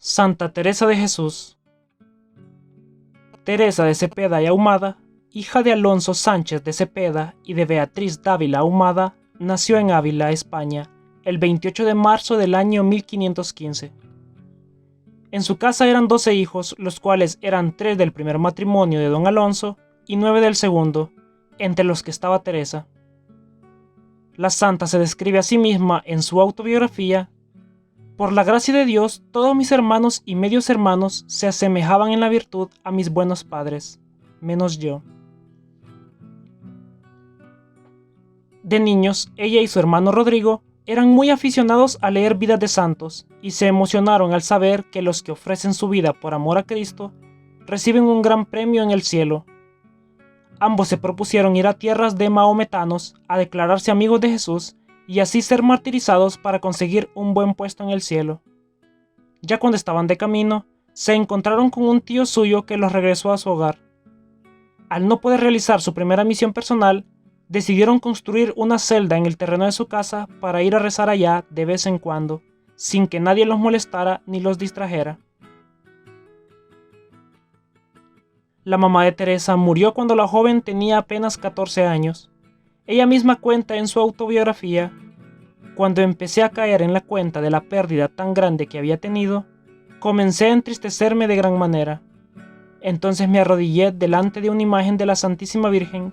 Santa Teresa de Jesús. Teresa de Cepeda y Ahumada, hija de Alonso Sánchez de Cepeda y de Beatriz Dávila Ahumada, nació en Ávila, España, el 28 de marzo del año 1515. En su casa eran 12 hijos, los cuales eran 3 del primer matrimonio de don Alonso y 9 del segundo, entre los que estaba Teresa. La santa se describe a sí misma en su autobiografía: por la gracia de Dios, todos mis hermanos y medios hermanos se asemejaban en la virtud a mis buenos padres, menos yo. De niños, ella y su hermano Rodrigo eran muy aficionados a leer vidas de santos y se emocionaron al saber que los que ofrecen su vida por amor a Cristo reciben un gran premio en el cielo. Ambos se propusieron ir a tierras de maometanos a declararse amigos de Jesús y así ser martirizados para conseguir un buen puesto en el cielo. Ya cuando estaban de camino, se encontraron con un tío suyo que los regresó a su hogar. Al no poder realizar su primera misión personal, decidieron construir una celda en el terreno de su casa para ir a rezar allá de vez en cuando, sin que nadie los molestara ni los distrajera. La mamá de Teresa murió cuando la joven tenía apenas 14 años. Ella misma cuenta en su autobiografía: cuando empecé a caer en la cuenta de la pérdida tan grande que había tenido, comencé a entristecerme de gran manera. Entonces me arrodillé delante de una imagen de la Santísima Virgen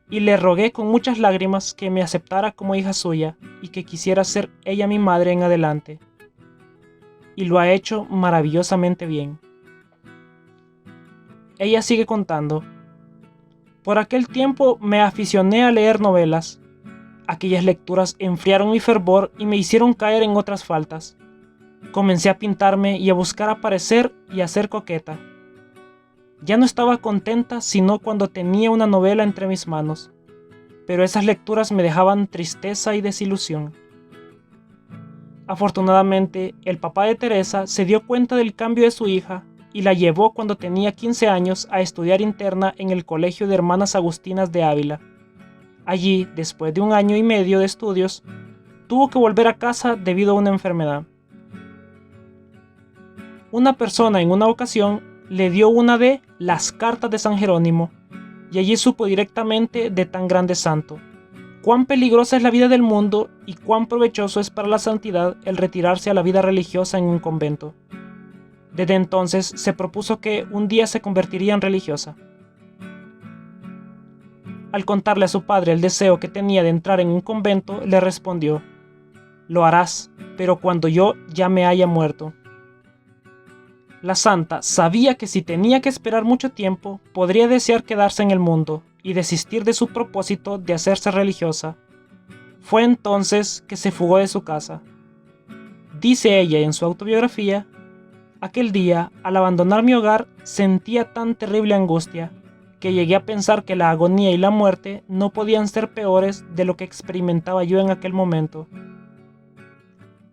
y le rogué con muchas lágrimas que me aceptara como hija suya y que quisiera ser ella mi madre en adelante. Y lo ha hecho maravillosamente bien. Ella sigue contando: por aquel tiempo me aficioné a leer novelas. Aquellas lecturas enfriaron mi fervor y me hicieron caer en otras faltas. Comencé a pintarme y a buscar aparecer y a ser coqueta. Ya no estaba contenta sino cuando tenía una novela entre mis manos, pero esas lecturas me dejaban tristeza y desilusión. Afortunadamente, el papá de Teresa se dio cuenta del cambio de su hija y la llevó cuando tenía 15 años a estudiar interna en el Colegio de Hermanas Agustinas de Ávila. Allí, después de 1 año y medio de estudios, tuvo que volver a casa debido a una enfermedad. Una persona en una ocasión le dio una de las cartas de San Jerónimo, y allí supo directamente de tan grande santo cuán peligrosa es la vida del mundo y cuán provechoso es para la santidad el retirarse a la vida religiosa en un convento. Desde entonces se propuso que un día se convertiría en religiosa. Al contarle a su padre el deseo que tenía de entrar en un convento, le respondió: lo harás, pero cuando yo ya me haya muerto. La santa sabía que si tenía que esperar mucho tiempo, podría desear quedarse en el mundo y desistir de su propósito de hacerse religiosa. Fue entonces que se fugó de su casa. Dice ella en su autobiografía: aquel día, al abandonar mi hogar, sentía tan terrible angustia que llegué a pensar que la agonía y la muerte no podían ser peores de lo que experimentaba yo en aquel momento.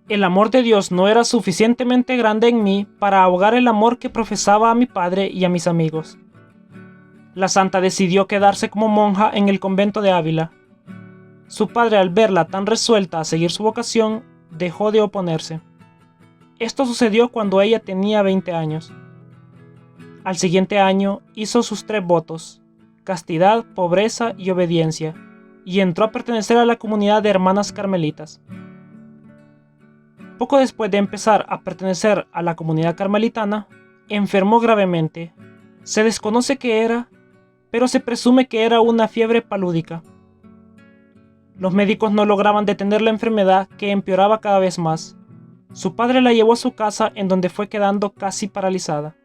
El amor de Dios no era suficientemente grande en mí para ahogar el amor que profesaba a mi padre y a mis amigos. La santa decidió quedarse como monja en el convento de Ávila. Su padre, al verla tan resuelta a seguir su vocación, dejó de oponerse. Esto sucedió cuando ella tenía 20 años. Al siguiente año hizo sus 3 votos: castidad, pobreza y obediencia, y entró a pertenecer a la comunidad de hermanas carmelitas. Poco después de empezar a pertenecer a la comunidad carmelitana, enfermó gravemente. Se desconoce qué era, pero se presume que era una fiebre palúdica. Los médicos no lograban detener la enfermedad, que empeoraba cada vez más. Su padre la llevó a su casa, en donde fue quedando casi paralizada.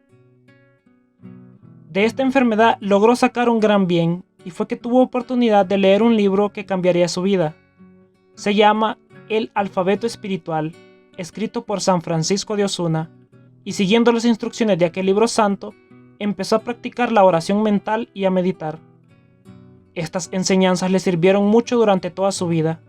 De esta enfermedad logró sacar un gran bien, y fue que tuvo oportunidad de leer un libro que cambiaría su vida. Se llama El Alfabeto Espiritual, escrito por San Francisco de Osuna, y siguiendo las instrucciones de aquel libro santo, empezó a practicar la oración mental y a meditar. Estas enseñanzas le sirvieron mucho durante toda su vida.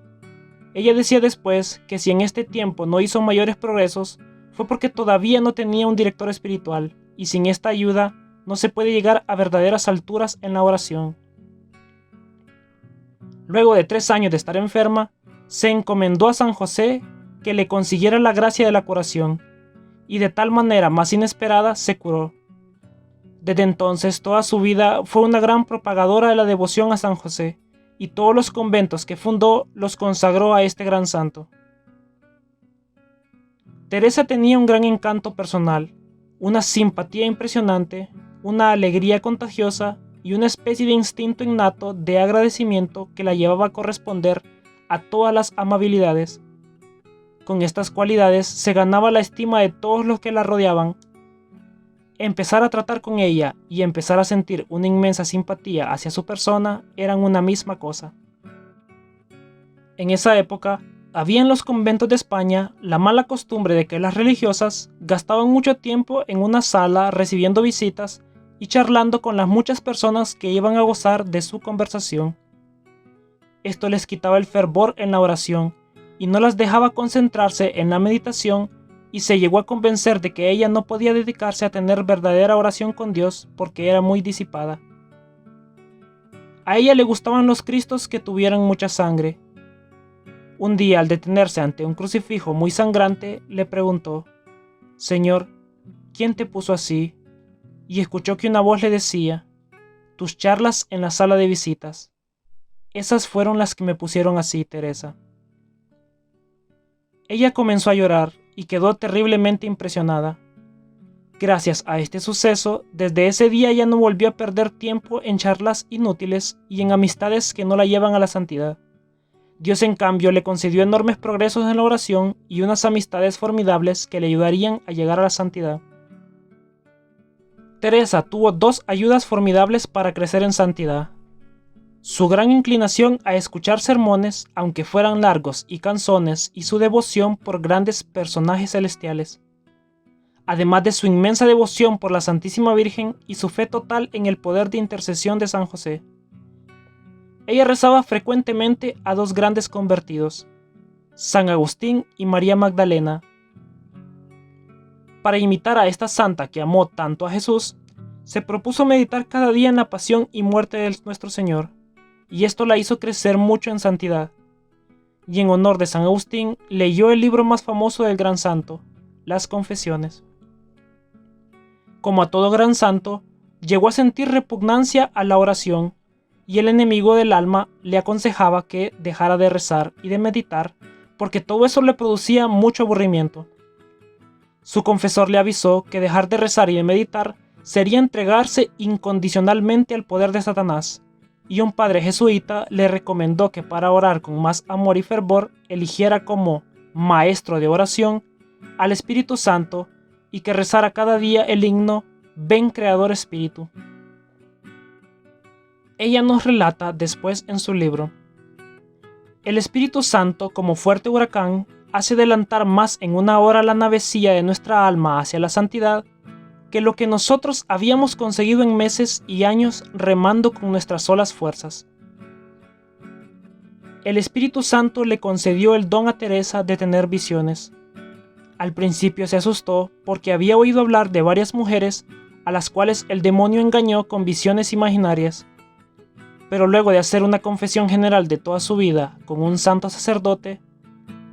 Ella decía después que si en este tiempo no hizo mayores progresos, fue porque todavía no tenía un director espiritual, y sin esta ayuda no se puede llegar a verdaderas alturas en la oración. Luego de 3 años de estar enferma, se encomendó a San José que le consiguiera la gracia de la curación, y de tal manera más inesperada se curó. Desde entonces toda su vida fue una gran propagadora de la devoción a San José, y todos los conventos que fundó los consagró a este gran santo. Teresa tenía un gran encanto personal, una simpatía impresionante, una alegría contagiosa y una especie de instinto innato de agradecimiento que la llevaba a corresponder a todas las amabilidades. Con estas cualidades se ganaba la estima de todos los que la rodeaban. Empezar a tratar con ella y empezar a sentir una inmensa simpatía hacia su persona eran una misma cosa. En esa época, había en los conventos de España la mala costumbre de que las religiosas gastaban mucho tiempo en una sala recibiendo visitas y charlando con las muchas personas que iban a gozar de su conversación. Esto les quitaba el fervor en la oración y no las dejaba concentrarse en la meditación, y se llegó a convencer de que ella no podía dedicarse a tener verdadera oración con Dios porque era muy disipada. A ella le gustaban los cristos que tuvieran mucha sangre. Un día, al detenerse ante un crucifijo muy sangrante, le preguntó: «Señor, ¿quién te puso así?», y escuchó que una voz le decía: «Tus charlas en la sala de visitas. Esas fueron las que me pusieron así, Teresa». Ella comenzó a llorar y quedó terriblemente impresionada. Gracias a este suceso, desde ese día ya no volvió a perder tiempo en charlas inútiles y en amistades que no la llevan a la santidad. Dios, en cambio, le concedió enormes progresos en la oración y unas amistades formidables que le ayudarían a llegar a la santidad. Teresa tuvo dos ayudas formidables para crecer en santidad: su gran inclinación a escuchar sermones, aunque fueran largos y cansones, y su devoción por grandes personajes celestiales, además de su inmensa devoción por la Santísima Virgen y su fe total en el poder de intercesión de San José. Ella rezaba frecuentemente a dos grandes convertidos, San Agustín y María Magdalena. Para imitar a esta santa que amó tanto a Jesús, se propuso meditar cada día en la pasión y muerte de nuestro Señor, y esto la hizo crecer mucho en santidad. Y en honor de San Agustín, leyó el libro más famoso del gran santo, las Confesiones. Como a todo gran santo, llegó a sentir repugnancia a la oración, y el enemigo del alma le aconsejaba que dejara de rezar y de meditar, porque todo eso le producía mucho aburrimiento. Su confesor le avisó que dejar de rezar y de meditar sería entregarse incondicionalmente al poder de Satanás, y un padre jesuita le recomendó que para orar con más amor y fervor eligiera como maestro de oración al Espíritu Santo y que rezara cada día el himno «Ven Creador Espíritu». Ella nos relata después en su libro: «El Espíritu Santo, como fuerte huracán, hace adelantar más en una hora la navecilla de nuestra alma hacia la santidad que lo que nosotros habíamos conseguido en meses y años remando con nuestras solas fuerzas». El Espíritu Santo le concedió el don a Teresa de tener visiones. Al principio se asustó porque había oído hablar de varias mujeres a las cuales el demonio engañó con visiones imaginarias. Pero luego de hacer una confesión general de toda su vida con un santo sacerdote,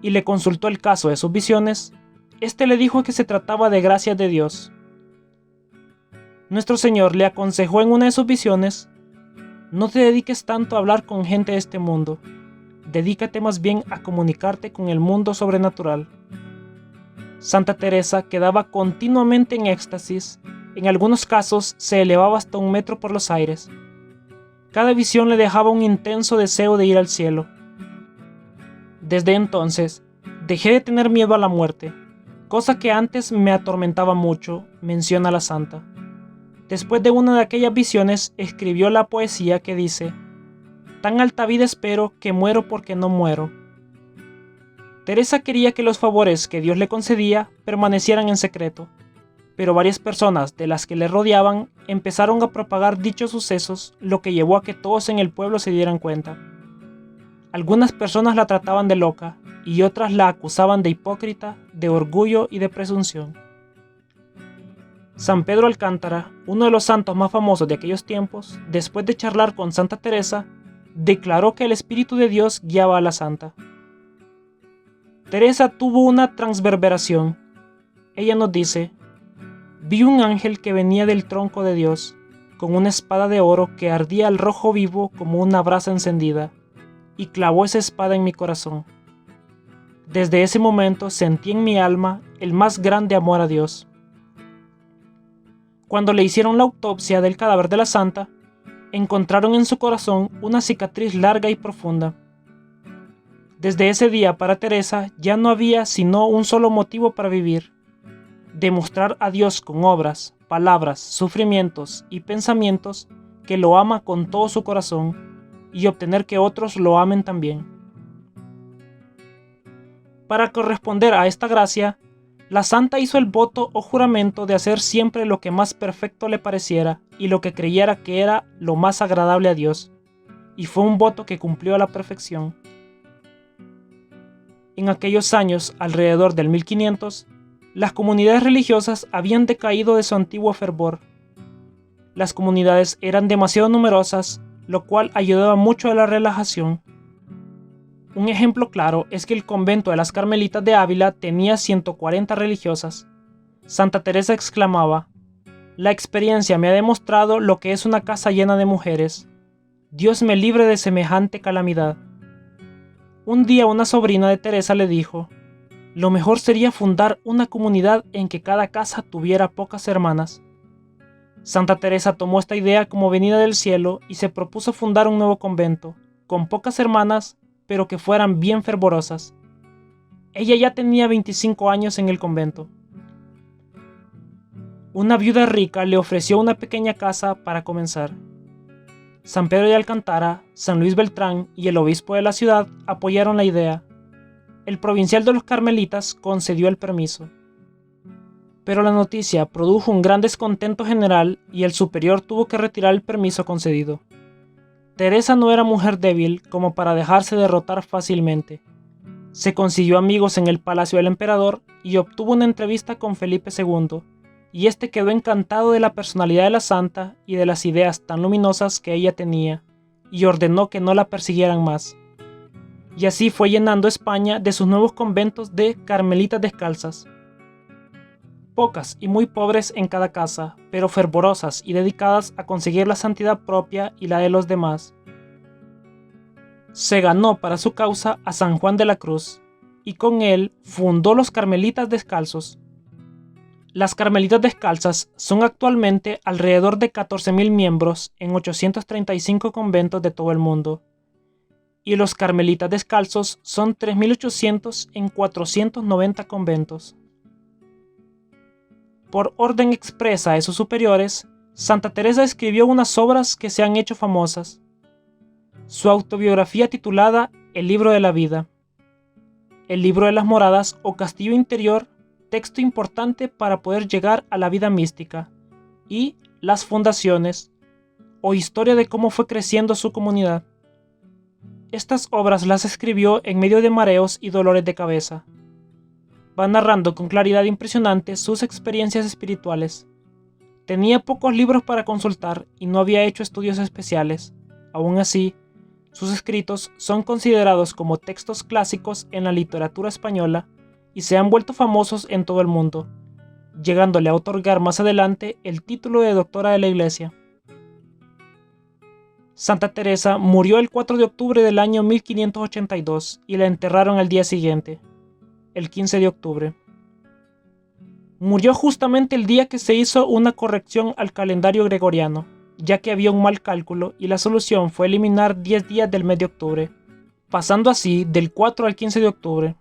y le consultó el caso de sus visiones, éste le dijo que se trataba de gracia de Dios. Nuestro Señor le aconsejó en una de sus visiones: «No te dediques tanto a hablar con gente de este mundo, dedícate más bien a comunicarte con el mundo sobrenatural». Santa Teresa quedaba continuamente en éxtasis, en algunos casos se elevaba hasta 1 metro por los aires. Cada visión le dejaba un intenso deseo de ir al cielo. Desde entonces, dejé de tener miedo a la muerte, cosa que antes me atormentaba mucho, menciona la santa. Después de una de aquellas visiones, escribió la poesía que dice: «Tan alta vida espero que muero porque no muero». Teresa quería que los favores que Dios le concedía permanecieran en secreto, pero varias personas de las que le rodeaban empezaron a propagar dichos sucesos, lo que llevó a que todos en el pueblo se dieran cuenta. Algunas personas la trataban de loca y otras la acusaban de hipócrita, de orgullo y de presunción. San Pedro Alcántara, uno de los santos más famosos de aquellos tiempos, después de charlar con Santa Teresa, declaró que el Espíritu de Dios guiaba a la santa. Teresa tuvo una transverberación. ella nos dice: vi un ángel que venía del tronco de Dios, con una espada de oro que ardía al rojo vivo como una brasa encendida, y clavó esa espada en mi corazón. Desde ese momento sentí en mi alma el más grande amor a Dios. Cuando le hicieron la autopsia del cadáver de la santa, encontraron en su corazón una cicatriz larga y profunda. Desde ese día para Teresa ya no había sino un solo motivo para vivir: demostrar a Dios con obras, palabras, sufrimientos y pensamientos que lo ama con todo su corazón y obtener que otros lo amen también. Para corresponder a esta gracia, la santa hizo el voto o juramento de hacer siempre lo que más perfecto le pareciera y lo que creyera que era lo más agradable a Dios, y fue un voto que cumplió a la perfección. En aquellos años, alrededor del 1500, las comunidades religiosas habían decaído de su antiguo fervor. Las comunidades eran demasiado numerosas, lo cual ayudaba mucho a la relajación. Un ejemplo claro es que el convento de las Carmelitas de Ávila tenía 140 religiosas. Santa Teresa exclamaba: la experiencia me ha demostrado lo que es una casa llena de mujeres. Dios me libre de semejante calamidad. Un día una sobrina de Teresa le dijo: lo mejor sería fundar una comunidad en que cada casa tuviera pocas hermanas. Santa Teresa tomó esta idea como venida del cielo y se propuso fundar un nuevo convento, con pocas hermanas, pero que fueran bien fervorosas. Ella ya tenía 25 años en el convento. Una viuda rica le ofreció una pequeña casa para comenzar. San Pedro de Alcántara, San Luis Beltrán y el obispo de la ciudad apoyaron la idea. El provincial de los carmelitas concedió el permiso. Pero la noticia produjo un gran descontento general y el superior tuvo que retirar el permiso concedido. Teresa no era mujer débil como para dejarse derrotar fácilmente. Se consiguió amigos en el palacio del emperador y obtuvo una entrevista con Felipe II, y este quedó encantado de la personalidad de la santa y de las ideas tan luminosas que ella tenía, y ordenó que no la persiguieran más. Y así fue llenando España de sus nuevos conventos de carmelitas descalzas. Pocas y muy pobres en cada casa, pero fervorosas y dedicadas a conseguir la santidad propia y la de los demás. Se ganó para su causa a San Juan de la Cruz, y con él fundó los Carmelitas Descalzos. Las Carmelitas Descalzas son actualmente alrededor de 14.000 miembros en 835 conventos de todo el mundo, y los Carmelitas Descalzos son 3.800 en 490 conventos. Por orden expresa de sus superiores, Santa Teresa escribió unas obras que se han hecho famosas. Su autobiografía titulada El libro de la vida, El libro de las moradas o castillo interior, texto importante para poder llegar a la vida mística, y Las fundaciones, o historia de cómo fue creciendo su comunidad. Estas obras las escribió en medio de mareos y dolores de cabeza. Va narrando con claridad impresionante sus experiencias espirituales. Tenía pocos libros para consultar y no había hecho estudios especiales. Aún así, sus escritos son considerados como textos clásicos en la literatura española y se han vuelto famosos en todo el mundo, llegándole a otorgar más adelante el título de doctora de la Iglesia. Santa Teresa murió el 4 de octubre del año 1582 y la enterraron al día siguiente, el 15 de octubre. Murió justamente el día que se hizo una corrección al calendario gregoriano, ya que había un mal cálculo y la solución fue eliminar 10 días del mes de octubre, pasando así del 4 al 15 de octubre.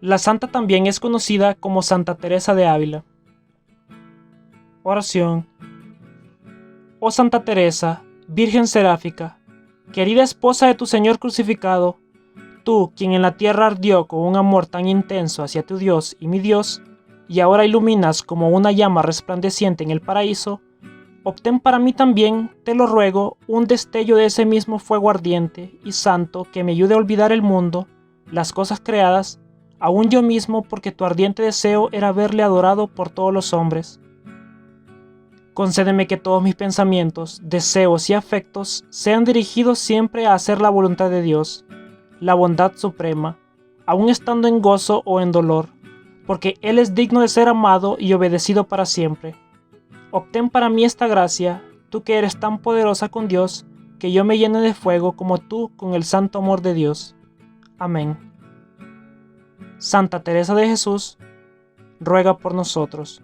La santa también es conocida como Santa Teresa de Ávila. Oración. Oh Santa Teresa, Virgen Seráfica, querida esposa de tu Señor crucificado, tú, quien en la tierra ardió con un amor tan intenso hacia tu Dios y mi Dios, y ahora iluminas como una llama resplandeciente en el paraíso, obtén para mí también, te lo ruego, un destello de ese mismo fuego ardiente y santo que me ayude a olvidar el mundo, las cosas creadas, aún yo mismo, porque tu ardiente deseo era verle adorado por todos los hombres. Concédeme que todos mis pensamientos, deseos y afectos sean dirigidos siempre a hacer la voluntad de Dios, la bondad suprema, aun estando en gozo o en dolor, porque Él es digno de ser amado y obedecido para siempre. Obtén para mí esta gracia, tú que eres tan poderosa con Dios, que yo me llene de fuego como tú con el santo amor de Dios. Amén. Santa Teresa de Jesús, ruega por nosotros.